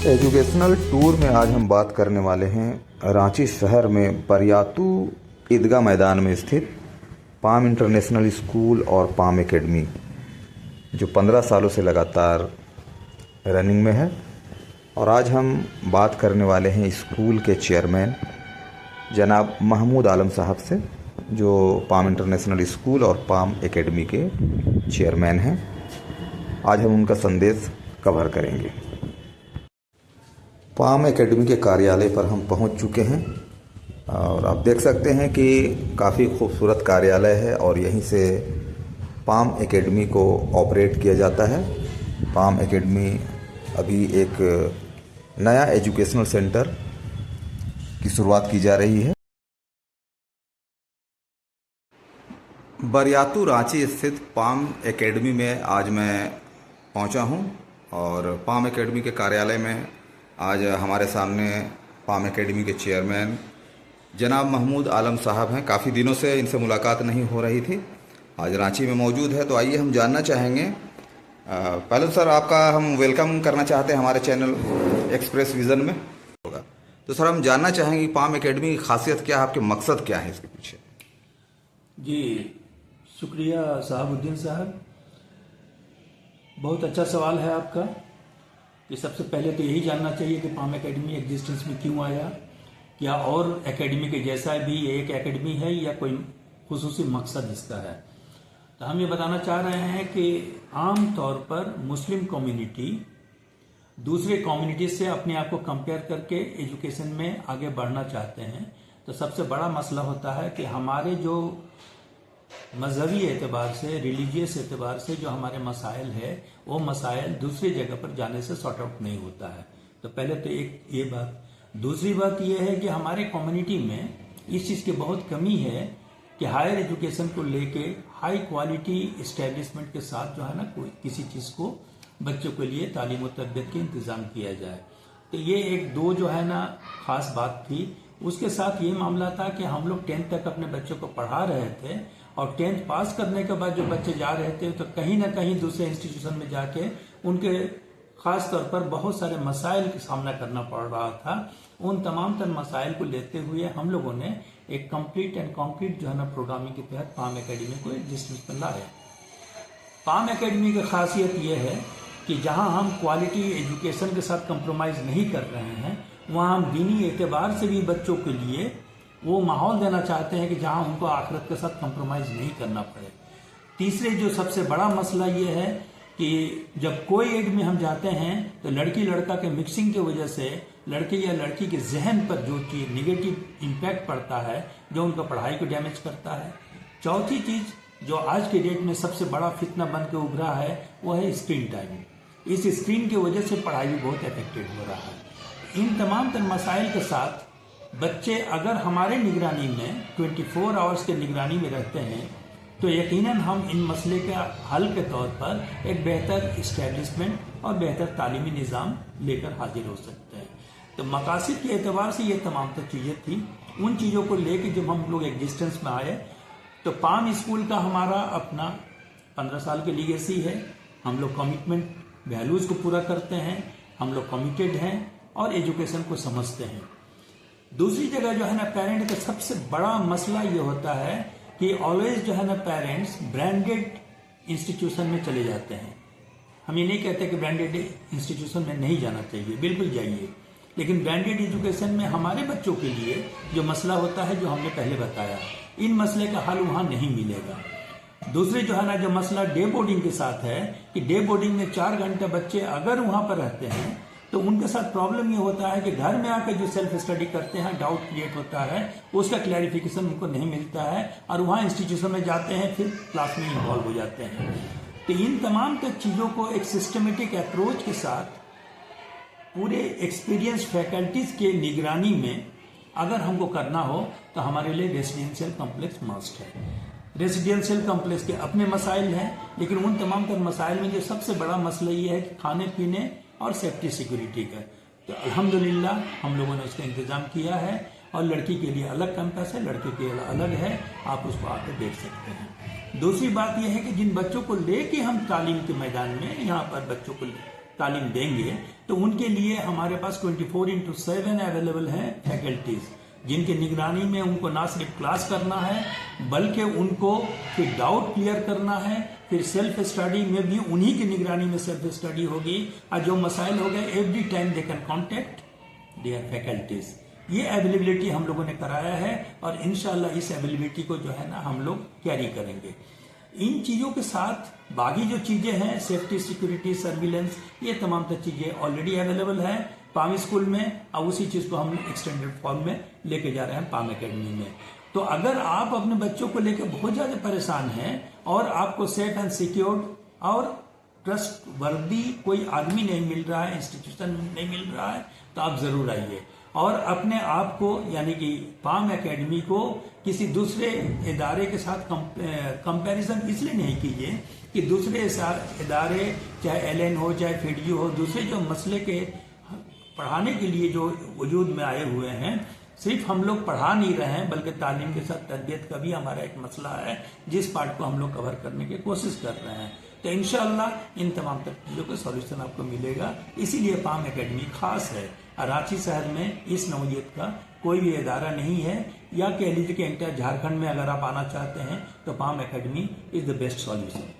Educational tour में आज हम बात करने वाले हैं रांची शहर में बरियातू ईदगाह मैदान में स्थित पाम इंटरनेशनल स्कूल और पाम एकेडमी, जो 15 सालों से लगातार रनिंग में है। और आज हम बात करने वाले हैं स्कूल के चेयरमैन जनाब महमूद आलम साहब से, जो पाम इंटरनेशनल स्कूल और पाम एकेडमी के चेयरमैन हैं। आज हम उनका संदेश कवर करेंगे। पाम एकेडमी के कार्यालय पर हम पहुंच चुके हैं और आप देख सकते हैं कि काफ़ी खूबसूरत कार्यालय है और यहीं से पाम एकेडमी को ऑपरेट किया जाता है। पाम एकेडमी अभी एक नया एजुकेशनल सेंटर की शुरुआत की जा रही है। बरियातू रांची स्थित पाम एकेडमी में आज मैं पहुंचा हूं और पाम एकेडमी के कार्यालय में आज हमारे सामने पाम एकेडमी के चेयरमैन जनाब महमूद आलम साहब हैं। काफ़ी दिनों से इनसे मुलाकात नहीं हो रही थी, आज रांची में मौजूद है। तो आइए हम जानना चाहेंगे, पहले सर आपका हम वेलकम करना चाहते हैं हमारे चैनल एक्सप्रेस विज़न में होगा। तो सर हम जानना चाहेंगे पाम एकेडमी की खासियत क्या है, आपके मकसद क्या है इसके पीछे? जी शुक्रिया साहबुद्दीन साहब, बहुत अच्छा सवाल है आपका कि सबसे पहले तो यही जानना चाहिए कि पाम एकेडमी एग्जिस्टेंस में क्यों आया, क्या और एकेडमी के जैसा भी एक एकेडमी है या कोई खुसूसी मकसद इसका है। तो हम ये बताना चाह रहे हैं कि आम तौर पर मुस्लिम कम्युनिटी दूसरे कम्युनिटी से अपने आप को कंपेयर करके एजुकेशन में आगे बढ़ना चाहते हैं। तो सबसे बड़ा मसला होता है कि हमारे जो मजहबी एतबार से, रिलीजियस एतबार से जो हमारे मसाइल है, वो मसाइल दूसरी जगह पर जाने से सॉर्ट आउट नहीं होता है। तो पहले तो एक ये बात। दूसरी बात ये है कि हमारे कम्युनिटी में इस चीज़ की बहुत कमी है कि हायर एजुकेशन को लेके हाई क्वालिटी इस्टेब्लिशमेंट के साथ जो है ना कोई किसी चीज़ को बच्चों के लिए तालीम और तरबियत के इंतज़ाम किया जाए। तो ये एक दो जो है ना खास बात थी। उसके साथ ये मामला था कि हम लोग 10th तक अपने बच्चों को पढ़ा रहे थे और 10th पास करने के बाद जो बच्चे जा रहे थे तो कहीं ना कहीं दूसरे इंस्टीट्यूशन में जाके उनके खास तौर पर बहुत सारे मसाइल का सामना करना पड़ रहा था। उन तमाम तर मसाइल को लेते हुए हम लोगों ने एक कंप्लीट एंड कॉन्क्रीट जो है ना प्रोग्रामिंग के तहत पाम एकेडमी को एग्जिस्टेंस में लाए। पाम एकेडमी की खासियत यह है कि जहां हम क्वालिटी एजुकेशन के साथ कंप्रोमाइज नहीं कर रहे हैं, वहां हम दीनी एतबार से भी बच्चों के लिए वो माहौल देना चाहते हैं कि जहां उनको आखिरत के साथ कंप्रोमाइज नहीं करना पड़े। तीसरे जो सबसे बड़ा मसला ये है कि जब कोई एड में हम जाते हैं तो लड़की लड़का के मिक्सिंग की वजह से लड़के या लड़की के जहन पर जो चीज निगेटिव इम्पैक्ट पड़ता है, जो उनका पढ़ाई को डैमेज करता है। चौथी चीज जो आज के डेट में सबसे बड़ा फितना बन के उभरा है वो है स्क्रीन टाइम। इस स्क्रीन की वजह से पढ़ाई भी बहुत अफेक्टेड हो रहा है। इन तमाम तर मसाइल के साथ बच्चे अगर हमारे निगरानी में 24 आवर्स के निगरानी में रहते हैं तो यकीनन हम इन मसले के हल के तौर पर एक बेहतर इस्टेब्लिशमेंट और बेहतर तालीमी निज़ाम लेकर हाजिर हो सकते हैं। तो मकासद के एतबार से ये तमाम तो चीज़ें थी। उन चीज़ों को लेकर जब हम लोग एग्जिस्टेंस में आए तो पाम स्कूल का हमारा अपना 15 साल की लीगेसी है। हम लोग कमिटमेंट वैल्यूज़ को पूरा करते हैं, हम लोग कमिटेड हैं और एजुकेशन को समझते हैं। दूसरी जगह जो है ना पेरेंट का सबसे बड़ा मसला ये होता है कि ऑलवेज जो है ना पेरेंट्स ब्रांडेड इंस्टीट्यूशन में चले जाते हैं। हम ये नहीं कहते कि ब्रांडेड इंस्टीट्यूशन में नहीं जाना चाहिए, बिल्कुल जाइए, लेकिन ब्रांडेड एजुकेशन में हमारे बच्चों के लिए जो मसला होता है, जो हमने पहले बताया, इन मसले का हल वहाँ नहीं मिलेगा। दूसरे जो है ना जो मसला डे बोर्डिंग के साथ है कि डे बोर्डिंग में 4 घंटे बच्चे अगर वहाँ पर रहते हैं तो उनके साथ प्रॉब्लम ये होता है कि घर में आकर जो सेल्फ स्टडी करते हैं, डाउट क्रिएट होता है, उसका क्लैरिफिकेशन उनको नहीं मिलता है और वहाँ इंस्टीट्यूशन में जाते हैं फिर क्लास में इन्वॉल्व हो जाते हैं। तो इन तमाम चीज़ों को एक सिस्टमेटिक अप्रोच के साथ पूरे एक्सपीरियंस फैकल्टीज के निगरानी में अगर हमको करना हो तो हमारे लिए रेसिडेंशियल कॉम्प्लेक्स मस्ट है। रेसिडेंशियल कॉम्प्लेक्स के अपने मसाइल हैं, लेकिन उन तमाम तर मसाइल में जो सबसे बड़ा मसला ये है कि खाने पीने और सेफ्टी सिक्योरिटी का। तो अल्हम्दुलिल्लाह हम लोगों ने उसका इंतज़ाम किया है और लड़की के लिए अलग कैंपस है, लड़के के लिए अलग है, आप उसको आकर देख सकते हैं। दूसरी बात यह है कि जिन बच्चों को लेके हम तालीम के मैदान में यहाँ पर बच्चों को तालीम देंगे, तो उनके लिए हमारे पास 24/7 अवेलेबल हैं फैकल्टीज, जिनके निगरानी में उनको ना सिर्फ क्लास करना है बल्कि उनको फिर डाउट क्लियर करना है, फिर सेल्फ स्टडी में भी उन्हीं की निगरानी में सेल्फ स्टडी होगी, और जो मसाइल हो गए every time they can contact their faculties. ये अवेलेबिलिटी हम लोगों ने कराया है और इंशाल्लाह इस अवेलेबिलिटी को जो है ना हम लोग कैरी करेंगे। इन चीज़ों के साथ बाकी जो चीज़ें हैं, सेफ्टी, सिक्योरिटी, सर्विलेंस, ये तमाम तर चीज़ें ऑलरेडी अवेलेबल हैं पाम स्कूल में, और उसी चीज़ को हम एक्सटेंडेड फॉर्म में लेके जा रहे हैं पाम एकेडमी में। तो अगर आप अपने बच्चों को लेकर बहुत ज़्यादा परेशान हैं और आपको सेफ एंड सिक्योर्ड और ट्रस्ट वर्दी कोई आदमी नहीं मिल रहा है, इंस्टीट्यूशन नहीं मिल रहा है, तो आप ज़रूर आइए और अपने आप को यानी कि पाम एकेडमी को किसी दूसरे इदारे के साथ कंपैरिजन इसलिए नहीं कीजिए कि दूसरे इदारे चाहे एलएन हो चाहे फीडीयू हो, दूसरे जो मसले के पढ़ाने के लिए जो वजूद में आए हुए हैं, सिर्फ हम लोग पढ़ा नहीं रहे हैं बल्कि तालीम के साथ तरबियत का भी हमारा एक मसला है, जिस पार्ट को हम लोग कवर करने की कोशिश कर रहे हैं। तो इंशाअल्लाह इन तमाम चीज़ों का सॉल्यूशन आपको मिलेगा। इसीलिए पाम एकेडमी खास है। रांची शहर में इस नौइयत का कोई भी इदारा नहीं है, या कह लीजिए कि इंटर झारखंड में अगर आप आना चाहते हैं तो palm academy is the best solution.